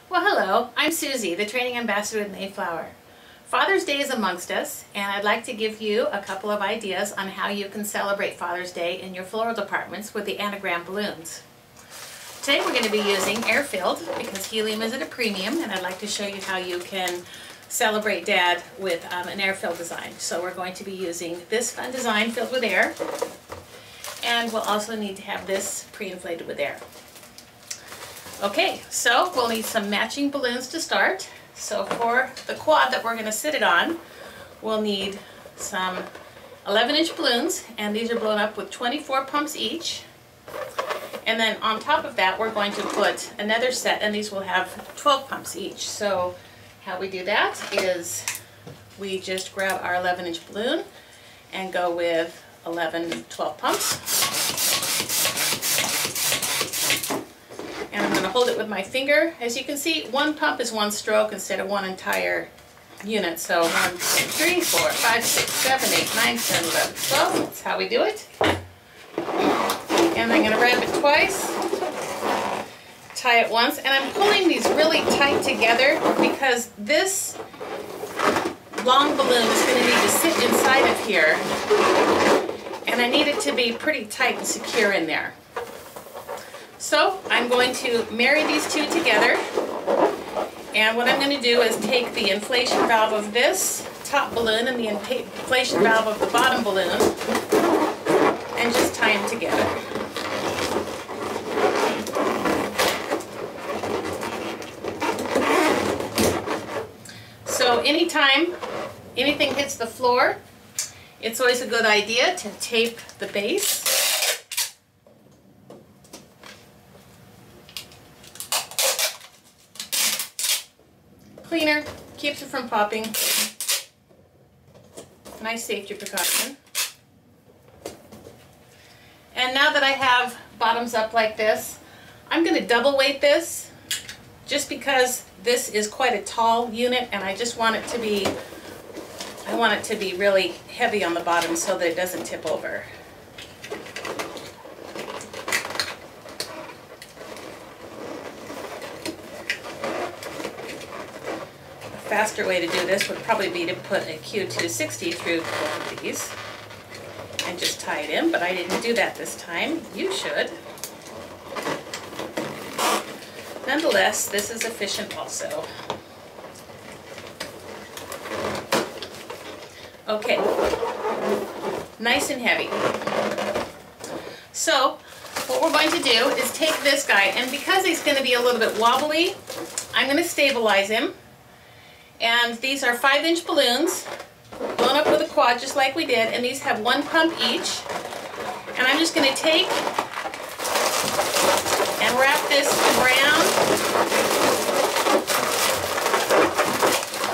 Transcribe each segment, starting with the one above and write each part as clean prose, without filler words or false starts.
Well, hello, I'm Susie, the Training Ambassador with Mayflower. Father's Day is amongst us, and I'd like to give you a couple of ideas on how you can celebrate Father's Day in your floral departments with the anagram balloons. Today we're going to be using air-filled because helium is at a premium, and I'd like to show you how you can celebrate Dad with an air-filled design. So we're going to be using this fun design filled with air, and we'll also need to have this pre-inflated with air. Okay, so we'll need some matching balloons to start. So for the quad that we're going to sit it on, we'll need some 11-inch balloons, and these are blown up with 24 pumps each. And then on top of that, we're going to put another set, and these will have 12 pumps each. So how we do that is we just grab our 11-inch balloon and go with 12 pumps. And I'm going to hold it with my finger. As you can see, one pump is one stroke instead of one entire unit. So 1, 2, 3, 4, 5, 6, 7, 8, 9, 10, 11, 12. That's how we do it. And I'm going to wrap it twice, tie it once, and I'm pulling these really tight together because this long balloon is going to need to sit inside of here, and I need it to be pretty tight and secure in there. So I'm going to marry these two together, and what I'm going to do is take the inflation valve of this top balloon and the inflation valve of the bottom balloon and just tie them together. So anytime anything hits the floor, it's always a good idea to tape the base. Cleaner, keeps it from popping. Nice safety precaution. And now that I have bottoms up like this, I'm going to double weight this just because this is quite a tall unit, and I just want it to be, really heavy on the bottom so that it doesn't tip over. A faster way to do this would probably be to put a Q260 through both of these and just tie it in, but I didn't do that this time. You should. Nonetheless, this is efficient also. Okay, nice and heavy. So what we're going to do is take this guy, and because he's going to be a little bit wobbly, I'm going to stabilize him. And these are 5-inch balloons blown up with a quad just like we did, and these have 1 pump each. And I'm just going to take and wrap this around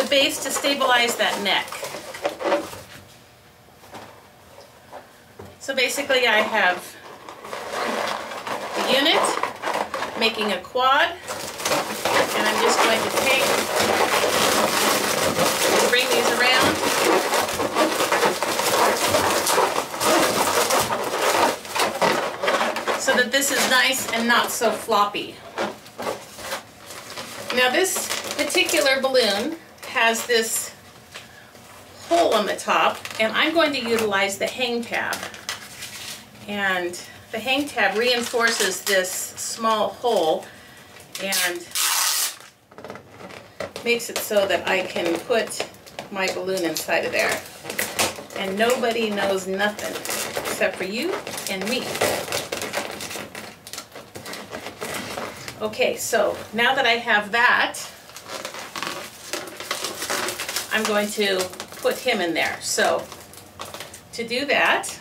the base to stabilize that neck. So basically I have the unit making a quad, and I'm just going to take and bring these around. So that this is nice and not so floppy. Now this particular balloon has this hole on the top, and I'm going to utilize the hang tab. And the hang tab reinforces this small hole and makes it so that I can put my balloon inside of there. And nobody knows nothing except for you and me. Okay, so now that I have that, I'm going to put him in there. So to do that,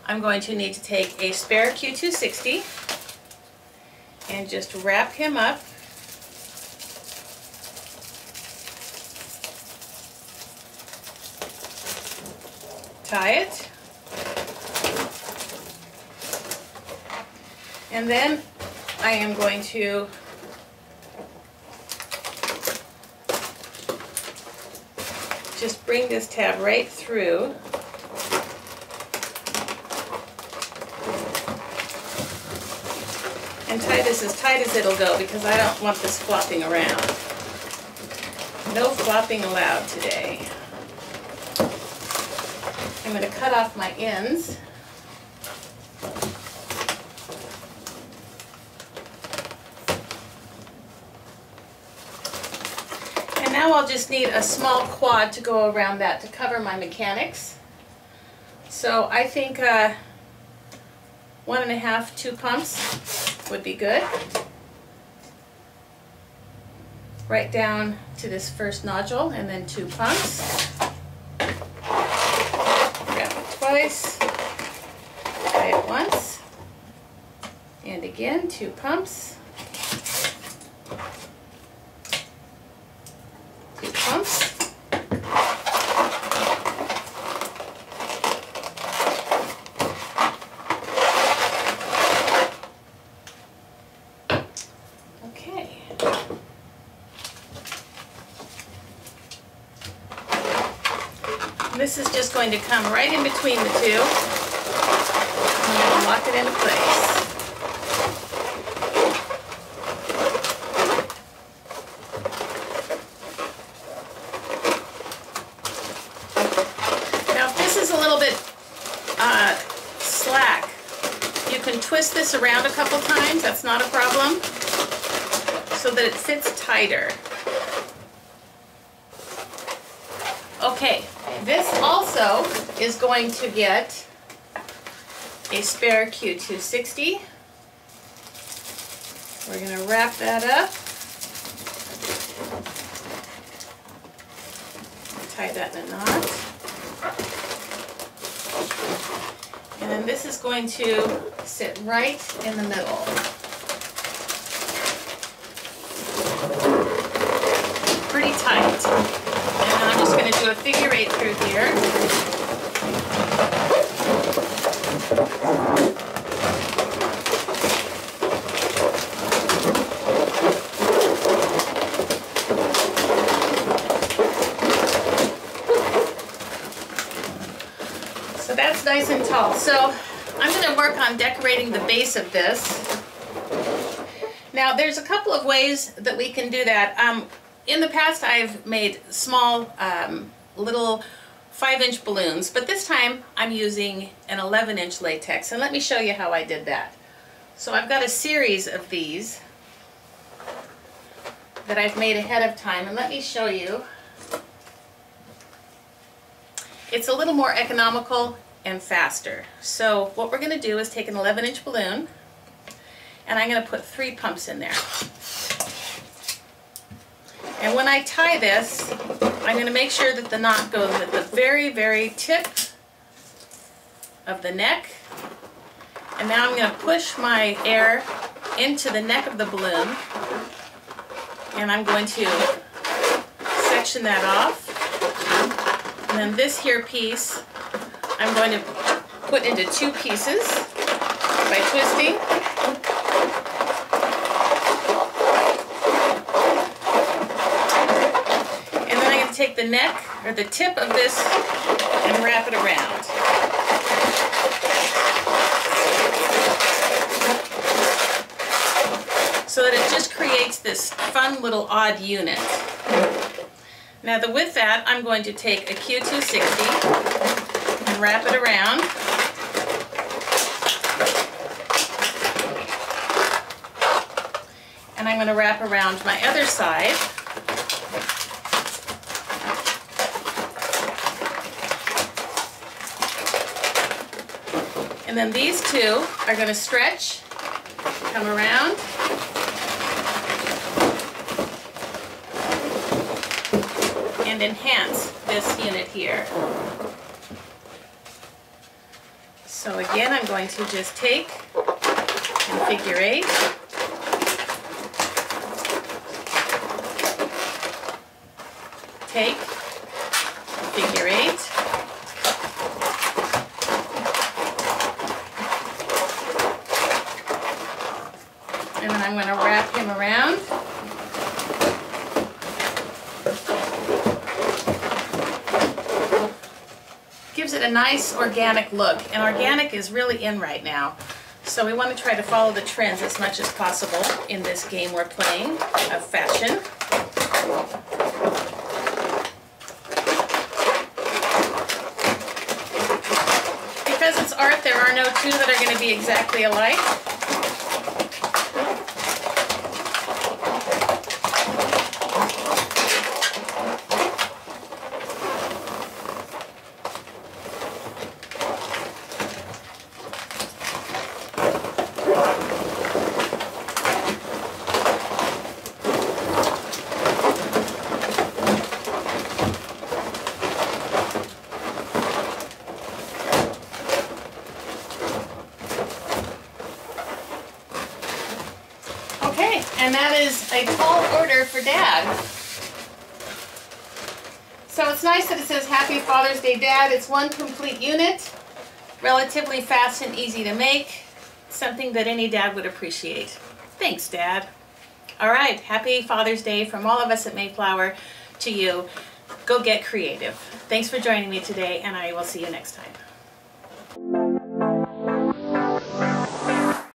I'm going to need to take a spare Q260 and just wrap him up. Tie it. And then I am going to just bring this tab right through and tie this as tight as it'll go because I don't want this flopping around. No flopping allowed today. I'm going to cut off my ends. And now I'll just need a small quad to go around that to cover my mechanics. So I think 1.5, 2 pumps would be good. Right down to this first nodule, and then 2 pumps. Grab it twice, tie it once, and again 2 pumps. 2 pumps. This is just going to come right in between the two, and I'm going to lock it into place. Now if this is a little bit slack, you can twist this around a couple times, that's not a problem, so that it fits tighter. Okay. This also is going to get a spare Q260. We're going to wrap that up. Tie that in a knot. And then this is going to sit right in the middle. Pretty tight. And I'm just going to do a figure 8 through here. So that's nice and tall. So I'm going to work on decorating the base of this. Now there's a couple of ways that we can do that. In the past I've made small little 5-inch balloons, but this time I'm using an 11-inch latex, and let me show you how I did that. So I've got a series of these that I've made ahead of time, and let me show you. It's a little more economical and faster. So what we're going to do is take an 11-inch balloon, and I'm going to put 3 pumps in there. And when I tie this, I'm going to make sure that the knot goes at the very, very tip of the neck. And now I'm going to push my air into the neck of the balloon. And I'm going to section that off. And then this here piece, I'm going to put into 2 pieces by twisting. Take the neck or the tip of this and wrap it around. So that it just creates this fun little odd unit. Now with that, I'm going to take a Q260 and wrap it around. And I'm going to wrap around my other side. And then these 2 are going to stretch, come around, and enhance this unit here. So again, I'm going to just take and figure 8. Take, figure 8. And then I'm going to wrap him around. Gives it a nice organic look, and organic is really in right now. So we want to try to follow the trends as much as possible in this game we're playing of fashion. Because it's art, there are no two that are going to be exactly alike. Okay, and that is a tall order for Dad. So it's nice that it says Happy Father's Day, Dad. It's one complete unit, relatively fast and easy to make, something that any dad would appreciate. Thanks, Dad. All right, Happy Father's Day from all of us at Mayflower to you. Go get creative. Thanks for joining me today, and I will see you next time.